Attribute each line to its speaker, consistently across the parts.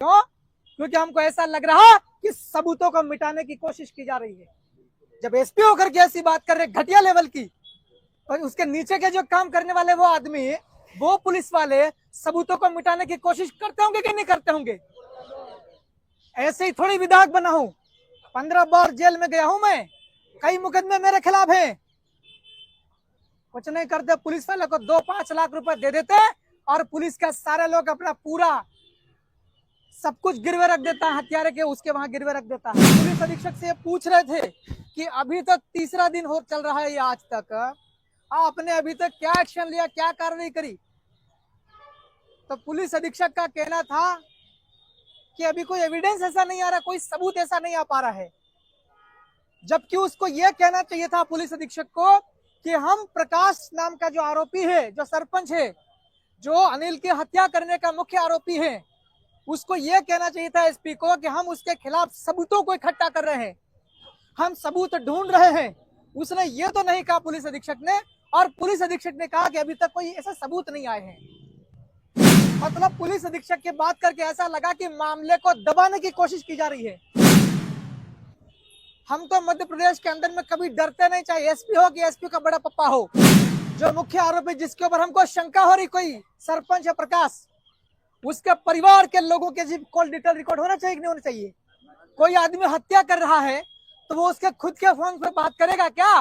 Speaker 1: क्यों? क्योंकि हमको ऐसा लग रहा कि सबूतों को मिटाने की कोशिश की जा रही है। जब एसपी होकर के ऐसी बात कर रहे घटिया लेवल की, और उसके नीचे के जो काम करने वाले वो आदमी, वो पुलिस वाले सबूतों को मिटाने की कोशिश करते होंगे कि नहीं करते होंगे? ऐसे ही थोड़ी विधायक बना हूं, 15 बार जेल में गया हूं मैं, कई मुकदमे मेरे खिलाफ हैं। कुछ नहीं करते, पुलिस वाले को 2-5 लाख रुपए दे देते और पुलिस का सारे लोग अपना पूरा सब कुछ गिरवे रख देता है, हथियारे के उसके वहां गिरवे रख देता है। पुलिस अधीक्षक से पूछ रहे थे कि अभी तक तीसरा दिन हो चल रहा है ये आज तक, आपने अभी तक क्या एक्शन लिया, क्या कार्रवाई करी? तो पुलिस अधीक्षक का कहना था कि अभी कोई एविडेंस ऐसा नहीं आ रहा, कोई सबूत ऐसा नहीं आ पा रहा है। जबकि उसको यह कहना चाहिए था पुलिस अधीक्षक को कि हम प्रकाश नाम का जो आरोपी है, जो सरपंच है, जो अनिल की हत्या करने का मुख्य आरोपी है, उसको यह कहना चाहिए था एसपी को कि हम उसके खिलाफ सबूतों को इकट्ठा कर रहे हैं, हम सबूत ढूंढ रहे हैं। उसने ये तो नहीं कहा पुलिस अधीक्षक ने, और पुलिस अधीक्षक ने कहा कि अभी तक कोई ऐसा सबूत नहीं आए हैं। मतलब पुलिस अधीक्षक की बात करके ऐसा लगा कि मामले को दबाने की कोशिश की जा रही है। हम तो मध्य प्रदेश के अंदर में कभी डरते नहीं, चाहे एसपी हो कि एसपी का बड़ा पप्पा हो। जो मुख्य आरोपी जिसके ऊपर हमको शंका हो रही, कोई सरपंच है प्रकाश, उसके परिवार के लोगों के कॉल डिटेल रिकॉर्ड होना चाहिए कि नहीं होना चाहिए? कोई आदमी हत्या कर रहा है तो वो उसके खुद के फोन पे बात करेगा क्या?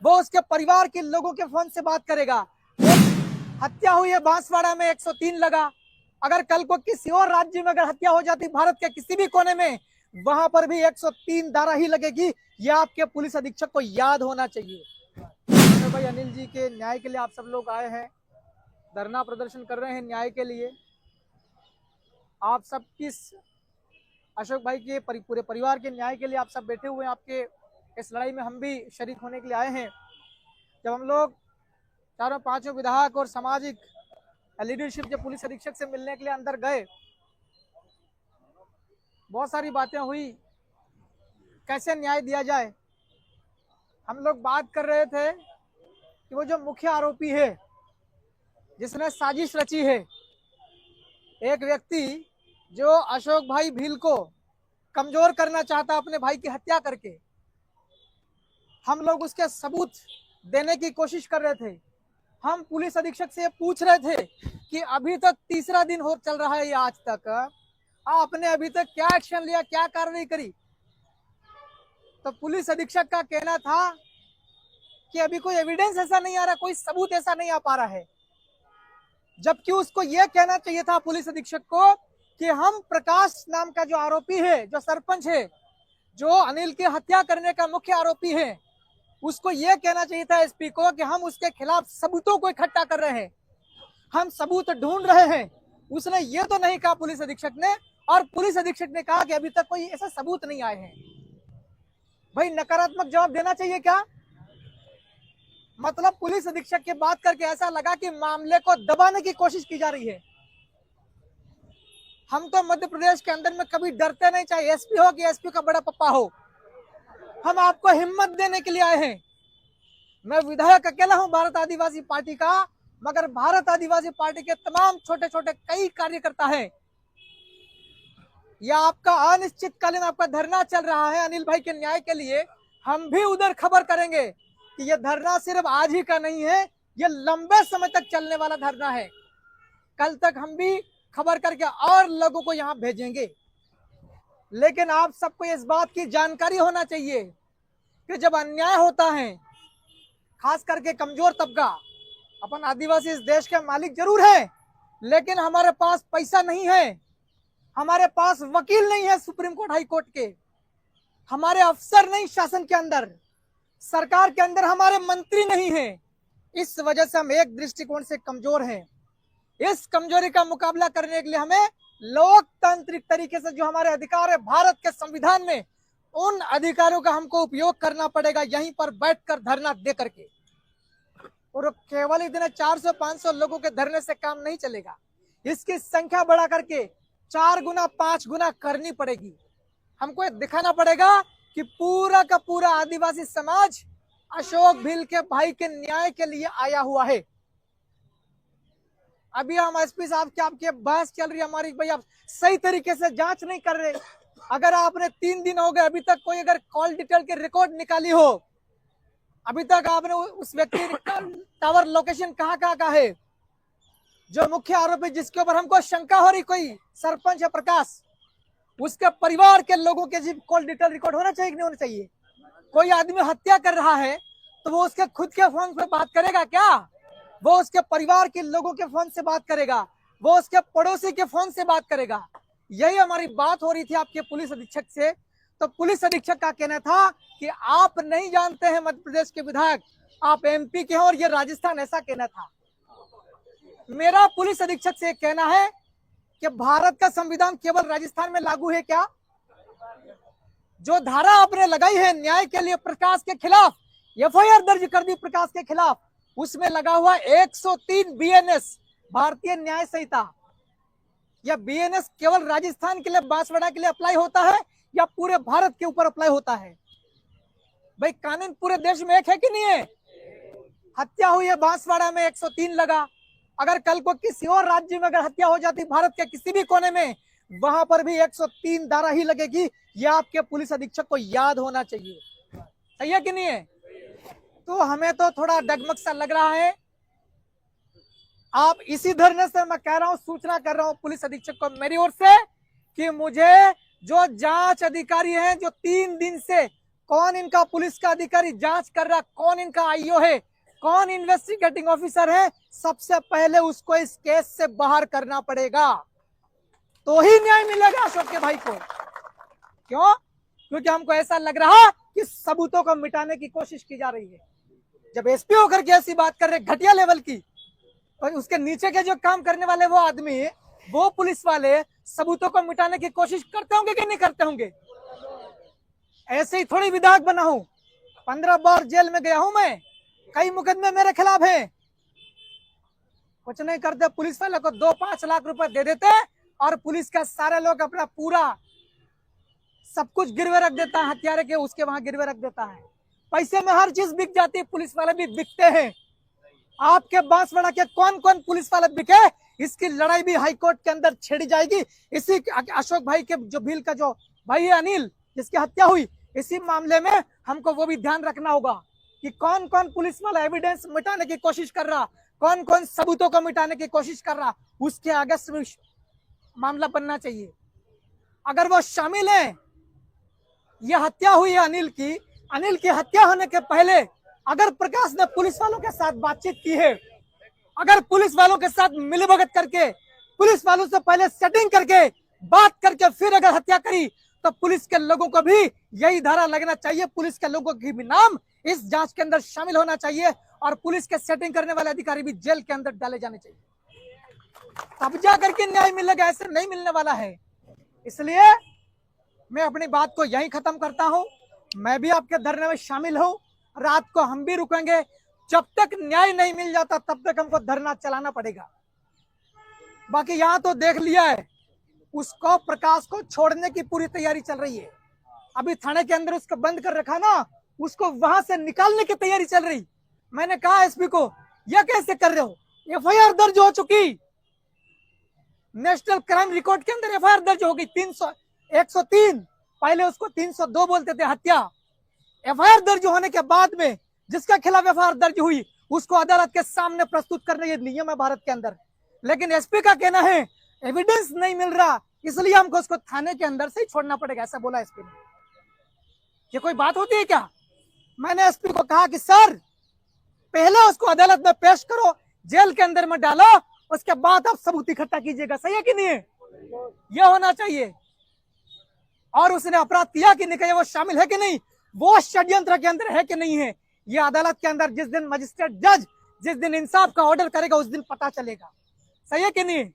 Speaker 1: वो उसके परिवार के लोगों के फोन से बात करेगा। हत्या हुई है बांसवाड़ा में, 103 लगा। अगर कल को किसी और राज्य में अगर हत्या हो जाती, भारत के किसी भी कोने में, वहां पर भी 103 धारा ही लगेगी। यह आपके पुलिस अधीक्षक को याद होना चाहिए। तो भाई अनिल जी के न्याय के लिए आप सब लोग आए हैं, धरना प्रदर्शन कर रहे हैं न्याय के लिए। आप सब किस अशोक भाई के पूरे परिवार के न्याय के लिए आप सब बैठे हुए हैं। आपके इस लड़ाई में हम भी शरीक होने के लिए आए हैं। जब हम लोग चारों पांचों विधायक और सामाजिक लीडरशिप जब पुलिस अधीक्षक से मिलने के लिए अंदर गए, बहुत सारी बातें हुई, कैसे न्याय दिया जाए। हम लोग बात कर रहे थे कि वो जो मुख्य आरोपी है, जिसने साजिश रची है, एक व्यक्ति जो अशोक भाई भील को कमजोर करना चाहता अपने भाई की हत्या करके, हम लोग उसके सबूत देने की कोशिश कर रहे थे। हम पुलिस अधीक्षक से पूछ रहे थे कि अभी तक तीसरा दिन हो चल रहा है ये आज तक, आपने अभी तक क्या एक्शन लिया, क्या कार्रवाई करी? तो पुलिस अधीक्षक का कहना था कि अभी कोई एविडेंस ऐसा नहीं आ रहा, कोई सबूत ऐसा नहीं आ पा रहा है। जबकि उसको यह कहना चाहिए था पुलिस अधीक्षक को कि हम प्रकाश नाम का जो आरोपी है, जो सरपंच है, जो अनिल की हत्या करने का मुख्य आरोपी है, उसको यह कहना चाहिए था एसपी को कि हम उसके खिलाफ सबूतों को इकट्ठा कर रहे हैं, हम सबूत ढूंढ रहे हैं। उसने ये तो नहीं कहा पुलिस अधीक्षक ने, और पुलिस अधीक्षक ने कहा कि अभी तक कोई ऐसा सबूत नहीं आए हैं। भाई नकारात्मक जवाब देना चाहिए क्या? मतलब पुलिस अधीक्षक की बात करके ऐसा लगा कि मामले को दबाने की कोशिश की जा रही है। हम तो मध्य प्रदेश के अंदर में कभी डरते नहीं, चाहे एसपी हो कि एसपी का बड़ा पप्पा हो। हम आपको हिम्मत देने के लिए आए हैं। मैं विधायक अकेला हूं भारत आदिवासी पार्टी का, मगर भारत आदिवासी पार्टी के तमाम छोटे छोटे कई कार्यकर्ता हैं। यह आपका अनिश्चितकालीन आपका धरना चल रहा है अनिल भाई के न्याय के लिए। हम भी उधर खबर करेंगे कि यह धरना सिर्फ आज ही का नहीं है, यह लंबे समय तक चलने वाला धरना है। कल तक हम भी खबर करके और लोगों को यहाँ भेजेंगे। लेकिन आप सबको इस बात की जानकारी होना चाहिए कि जब अन्याय होता है, खास करके कमजोर तबका, अपन आदिवासी इस देश के मालिक जरूर है, लेकिन हमारे पास पैसा नहीं है, हमारे पास वकील नहीं है सुप्रीम कोर्ट हाई कोर्ट के, हमारे अफसर नहीं शासन के अंदर, सरकार के अंदर हमारे मंत्री नहीं है। इस वजह से हम एक दृष्टिकोण से कमजोर हैं। इस कमजोरी का मुकाबला करने के लिए हमें लोकतांत्रिक तरीके से जो हमारे अधिकार है भारत के संविधान में, उन अधिकारों का हमको उपयोग करना पड़ेगा, यहीं पर बैठकर धरना दे करके। और केवल इतने 400-500 लोगों के धरने से काम नहीं चलेगा, इसकी संख्या बढ़ा करके 4 गुना 5 गुना करनी पड़ेगी। हमको दिखाना पड़ेगा कि पूरा का पूरा आदिवासी समाज अशोक भील के भाई के न्याय के लिए आया हुआ है। अभी हम एसपी साहब के आपके बहस चल रही है हमारी, भाई आप सही तरीके से जांच नहीं कर रहे। अगर आपने 3 दिन हो गए अभी तक कोई अगर कॉल डिटेल के रिकॉर्ड निकाली हो, अभी तक आपने उस व्यक्ति का टावर लोकेशन कहाँ का है, जो मुख्य आरोपी जिसके ऊपर हमको शंका हो रही कोई सरपंच है प्रकाश, उसके परिवार के लोगों के कॉल डिटेल रिकॉर्ड होना चाहिए कि नहीं होना चाहिए? कोई आदमी हत्या कर रहा है तो वो उसके खुद के फोन पे बात करेगा क्या? वो उसके परिवार के लोगों के फोन से बात करेगा, वो उसके पड़ोसी के फोन से बात करेगा। यही हमारी बात हो रही थी आपके पुलिस अधीक्षक से। तो पुलिस अधीक्षक का कहना था कि आप नहीं जानते हैं मध्य प्रदेश के विधायक, आप एमपी के हैं और ये राजस्थान, ऐसा कहना था। मेरा पुलिस अधीक्षक से कहना है कि भारत का संविधान केवल राजस्थान में लागू है क्या? जो धारा आपने लगाई है न्याय के लिए प्रकाश के खिलाफ, एफआईआर दर्ज कर दी प्रकाश के खिलाफ, उसमें लगा हुआ 103 बीएनएस भारतीय न्याय संहिता। यह बीएनएस केवल राजस्थान के लिए, बांसवाड़ा के लिए अप्लाई होता है या पूरे भारत के ऊपर अप्लाई होता है? भाई कानून पूरे देश में एक है कि नहीं है? हत्या हुई है बांसवाड़ा में 103 लगा, अगर कल को किसी और राज्य में अगर हत्या हो जाती भारत के किसी भी कोने में, वहां पर भी 103 धारा ही लगेगी। यह आपके पुलिस अधीक्षक को याद होना चाहिए। सही है कि नहीं है? तो हमें तो थोड़ा डगमग सा लग रहा है। आप इसी धरने से मैं कह रहा हूं, सूचना कर रहा हूं पुलिस अधीक्षक को मेरी ओर से कि मुझे जो जांच अधिकारी हैं, जो 3 दिन से कौन इनका पुलिस का अधिकारी जांच कर रहा, कौन इनका आईओ है, कौन इन्वेस्टिगेटिंग ऑफिसर है, सबसे पहले उसको इस केस से बाहर करना पड़ेगा, तो ही न्याय मिलेगा अशोक के भाई को। क्यों? क्योंकि हमको ऐसा लग रहा कि सबूतों को मिटाने की कोशिश की जा रही है। जब एसपी होकर के ऐसी बात कर रहे घटिया लेवल की, और उसके नीचे के जो काम करने वाले वो आदमी, वो पुलिस वाले सबूतों को मिटाने की कोशिश करते होंगे कि नहीं करते होंगे? ऐसे ही थोड़ी विधायक बना हूं, 15 बार जेल में गया हूं मैं, कई मुकदमे मेरे खिलाफ हैं। कुछ नहीं करते, पुलिस वाले को 2-5 लाख रुपए दे देते और पुलिस का सारे लोग अपना पूरा सब कुछ गिरवे रख देता है, हथियारे के उसके वहां गिरवे रख देता है। पैसे में हर चीज बिक जाती है, पुलिस वाले भी बिकते हैं। आपके बांसवाड़ा के कौन कौन पुलिस वाले बिके, इसकी लड़ाई भी हाईकोर्ट के अंदर छेड़ी जाएगी। इसी अशोक भाई के जो भील का जो भाई है अनिल, जिसकी हत्या हुई, इसी मामले में हमको वो भी ध्यान रखना होगा कि कौन कौन पुलिस वाला एविडेंस मिटाने की कोशिश कर रहा, कौन कौन सबूतों को मिटाने की कोशिश कर रहा, उसके आगे मामला बनना चाहिए। अगर वो शामिल है, यह हत्या हुई है अनिल की हत्या होने के पहले अगर प्रकाश ने पुलिस वालों के साथ बातचीत की है, अगर पुलिस वालों के साथ मिलीभगत करके, पुलिस वालों से पहले सेटिंग करके, बात करके फिर अगर हत्या करी, तो पुलिस के लोगों को भी यही धारा लगना चाहिए, पुलिस के लोगों की भी नाम इस जांच के अंदर शामिल होना चाहिए और पुलिस के सेटिंग करने वाले अधिकारी भी जेल के अंदर डाले जाने चाहिए, तब जाकर के न्याय मिलेगा। ऐसे नहीं मिलने वाला है। इसलिए मैं अपनी बात को यहीं खत्म करता हूं। मैं भी आपके धरने में शामिल हूं, रात को हम भी रुकेंगे, जब तक न्याय नहीं मिल जाता तब तक हमको धरना चलाना पड़ेगा। बाकी यहां तो देख लिया है, उसको प्रकाश को छोड़ने की पूरी तैयारी चल रही है। अभी थाने के अंदर उसको बंद कर रखा ना, उसको वहां से निकालने की तैयारी चल रही। मैंने कहा एसपी को, यह कैसे कर रहे हो? एफआईआर दर्ज हो चुकी, नेशनल क्राइम रिकॉर्ड के अंदर एफआईआर दर्ज हो गई 103, पहले उसको 302 बोलते थे हत्या। एफआईआर दर्ज होने के बाद में जिसके खिलाफ एफआईआर दर्ज हुई उसको अदालत के सामने प्रस्तुत करने ये नियम है भारत के अंदर। लेकिन एसपी का कहना है एविडेंस नहीं मिल रहा, इसलिए हमको उसको थाने के अंदर से ही छोड़ना पड़ेगा, ऐसा बोला एसपी ने। ये कोई बात होती है क्या? मैंने एसपी को कहा कि सर पहले उसको अदालत में पेश करो, जेल के अंदर में डालो, उसके बाद आप सबूत इकट्ठा कीजिएगा। सही है कि नहीं है? यह होना चाहिए। और उसने अपराध किया कि नहीं, वो शामिल है कि नहीं, वो षड्यंत्र के अंदर है कि नहीं है, ये अदालत के अंदर जिस दिन मजिस्ट्रेट जज जिस दिन इंसाफ का ऑर्डर करेगा उस दिन पता चलेगा। सही है कि नहीं?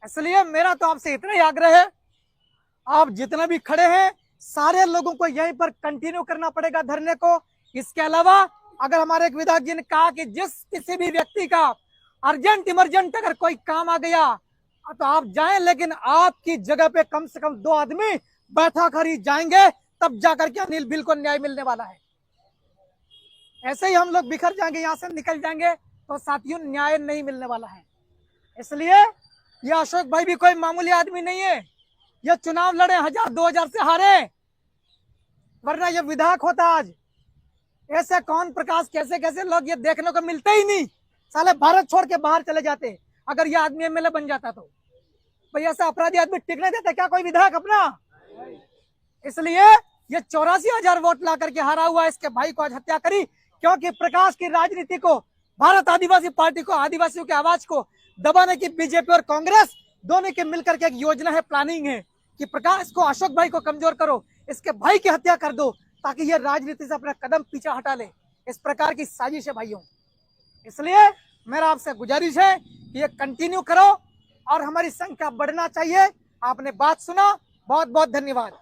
Speaker 1: इसलिए मेरा तो आपसे इतना ही आग्रह है, आप जितने भी खड़े हैं सारे लोगों को यहीं पर कंटिन्यू करना पड़ेगा धरने को। इसके अलावा अगर हमारे एक विधायक जी ने कहा कि जिस किसी भी व्यक्ति का अर्जेंट इमरजेंट अगर कोई काम आ गया तो आप जाएं, लेकिन आपकी जगह पे कम से कम 2 आदमी बैठा कर ही जाएंगे, तब जाकर के अनिल बिल को न्याय मिलने वाला है। ऐसे ही हम लोग बिखर जाएंगे, यहां से निकल जाएंगे तो साथियों न्याय नहीं मिलने वाला है। इसलिए ये अशोक भाई भी कोई मामूली आदमी नहीं है। ये चुनाव लड़े 1000-2000 से हारे, वरना ये विधायक होता आज। ऐसे कौन प्रकाश कैसे कैसे लोग ये देखने को मिलते ही नहीं, साले भारत छोड़ के बाहर चले जाते अगर ये आदमी एमएलए बन जाता तो। भाई ऐसा अपराधी आदमी टिकने देता क्या कोई विधायक अपना? इसलिए ये 84,000 वोट ला करके हारा हुआ इसके भाई को आज हत्या करी, क्योंकि प्रकाश की राजनीति को, भारत आदिवासी पार्टी को, आदिवासियों की आवाज को दबाने की बीजेपी और कांग्रेस दोनों के मिलकर के एक योजना है, प्लानिंग है कि प्रकाश को, अशोक भाई को कमजोर करो, इसके भाई की हत्या कर दो ताकि ये राजनीति से अपना कदम पीछे हटा ले। इस प्रकार की साजिश है भाइयों। इसलिए मेरा आपसे गुजारिश है कि ये कंटिन्यू करो और हमारी संख्या बढ़ना चाहिए। आपने बात सुना, बहुत बहुत धन्यवाद।